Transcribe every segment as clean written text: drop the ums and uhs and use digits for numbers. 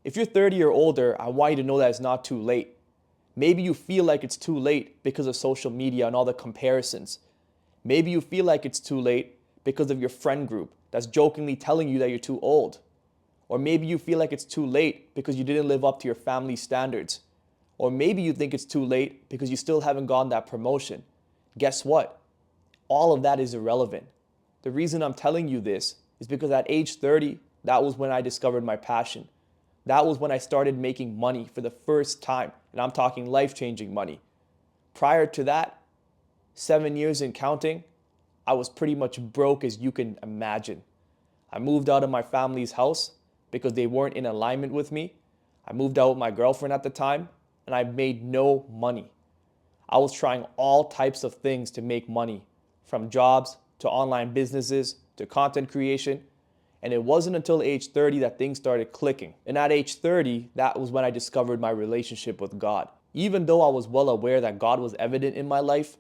If you're 30 or older, I want you to know that it's not too late. Maybe you feel like it's too late because of social media and all the comparisons. Maybe you feel like it's too late because of your friend group that's jokingly telling you that you're too old. Or maybe you feel like it's too late because you didn't live up to your family's standards. Or maybe you think it's too late because you still haven't gotten that promotion. Guess what? All of that is irrelevant. The reason I'm telling you this is because at age 30, that was when I discovered my passion. That was when I started making money for the first time, and I'm talking life-changing money. Prior to that, 7 years and counting, I was pretty much broke as you can imagine. I moved out of my family's house because they weren't in alignment with me. I moved out with my girlfriend at the time, and I made no money. I was trying all types of things to make money, from jobs to online businesses to content creation. And it wasn't until age 30 that things started clicking. And at age 30, that was when I discovered my relationship with God. Even though I was well aware that God was evident in my life,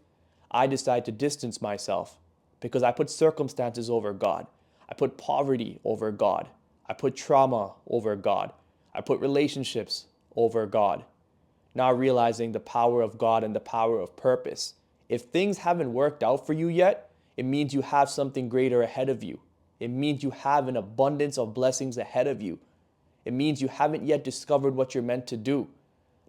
I decided to distance myself because I put circumstances over God. I put poverty over God. I put trauma over God. I put relationships over God. Now realizing the power of God and the power of purpose. If things haven't worked out for you yet, it means you have something greater ahead of you. It means you have an abundance of blessings ahead of you. It means you haven't yet discovered what you're meant to do.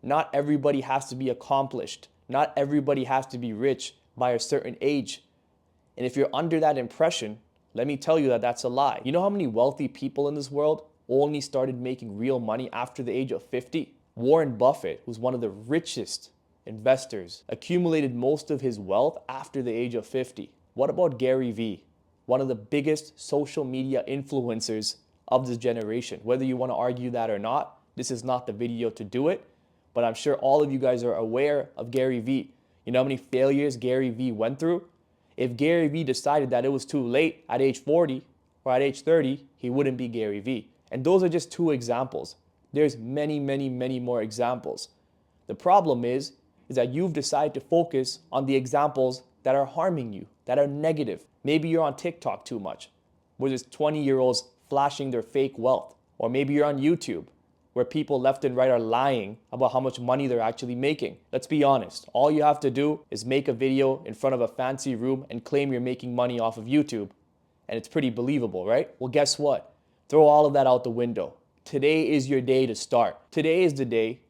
Not everybody has to be accomplished. Not everybody has to be rich by a certain age. And if you're under that impression, let me tell you that that's a lie. You know how many wealthy people in this world only started making real money after the age of 50? Warren Buffett, who's one of the richest investors, accumulated most of his wealth after the age of 50. What about Gary Vee, one of the biggest social media influencers of this generation? Whether you want to argue that or not, this is not the video to do it, but I'm sure all of you guys are aware of Gary Vee. You know how many failures Gary Vee went through? If Gary Vee decided that it was too late at age 40 or at age 30, he wouldn't be Gary Vee. And those are just two examples. There's many, many, many more examples. The problem is that you've decided to focus on the examples that are harming you, that are negative. Maybe you're on TikTok too much, where there's 20-year-olds flashing their fake wealth. Or maybe you're on YouTube, where people left and right are lying about how much money they're actually making. Let's be honest. All you have to do is make a video in front of a fancy room and claim you're making money off of YouTube. And it's pretty believable, right? Well, guess what? Throw all of that out the window. Today is your day to start. Today is the day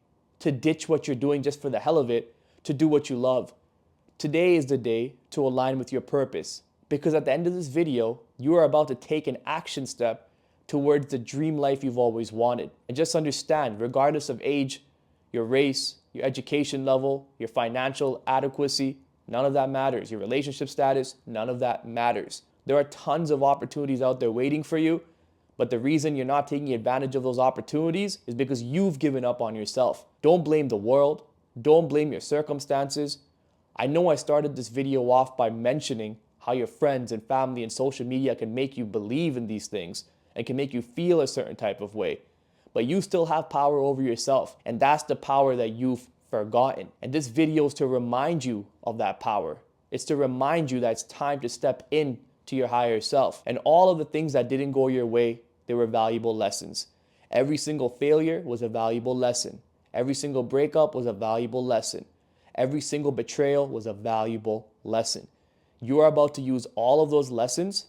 to ditch what you're doing just for the hell of it, to do what you love. Today is the day to align with your purpose. Because at the end of this video, you are about to take an action step towards the dream life you've always wanted. And just understand, regardless of age, your race, your education level, your financial adequacy, none of that matters. Your relationship status, none of that matters. There are tons of opportunities out there waiting for you, but the reason you're not taking advantage of those opportunities is because you've given up on yourself. Don't blame the world. Don't blame your circumstances. I know I started this video off by mentioning how your friends and family and social media can make you believe in these things and can make you feel a certain type of way. But you still have power over yourself, and that's the power that you've forgotten. And this video is to remind you of that power. It's to remind you that it's time to step in to your higher self. And all of the things that didn't go your way, they were valuable lessons. Every single failure was a valuable lesson. Every single breakup was a valuable lesson. Every single betrayal was a valuable lesson. You are about to use all of those lessons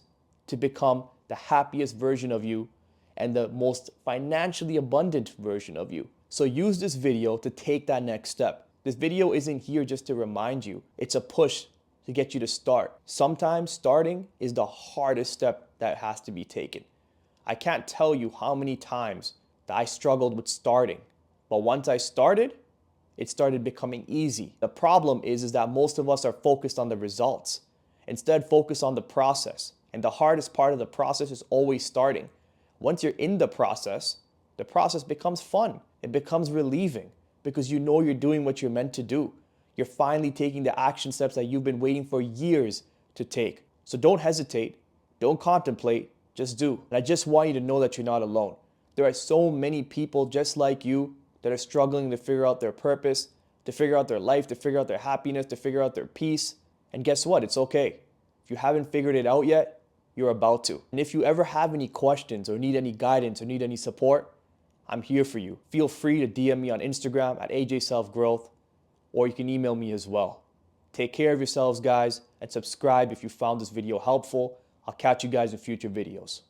to become the happiest version of you and the most financially abundant version of you. So use this video to take that next step. This video isn't here just to remind you. It's a push to get you to start. Sometimes starting is the hardest step that has to be taken. I can't tell you how many times that I struggled with starting. But once I started, it started becoming easy. The problem is that most of us are focused on the results. Instead, focus on the process. And the hardest part of the process is always starting. Once you're in the process becomes fun. It becomes relieving because you know you're doing what you're meant to do. You're finally taking the action steps that you've been waiting for years to take. So don't hesitate. Don't contemplate. Just do. And I just want you to know that you're not alone. There are so many people just like you that are struggling to figure out their purpose, to figure out their life, to figure out their happiness, to figure out their peace. And guess what? It's okay. If you haven't figured it out yet, you're about to. And if you ever have any questions or need any guidance or need any support, I'm here for you. Feel free to DM me on Instagram at AJSelfGrowth, or you can email me as well. Take care of yourselves, guys, and subscribe if you found this video helpful. I'll catch you guys in future videos.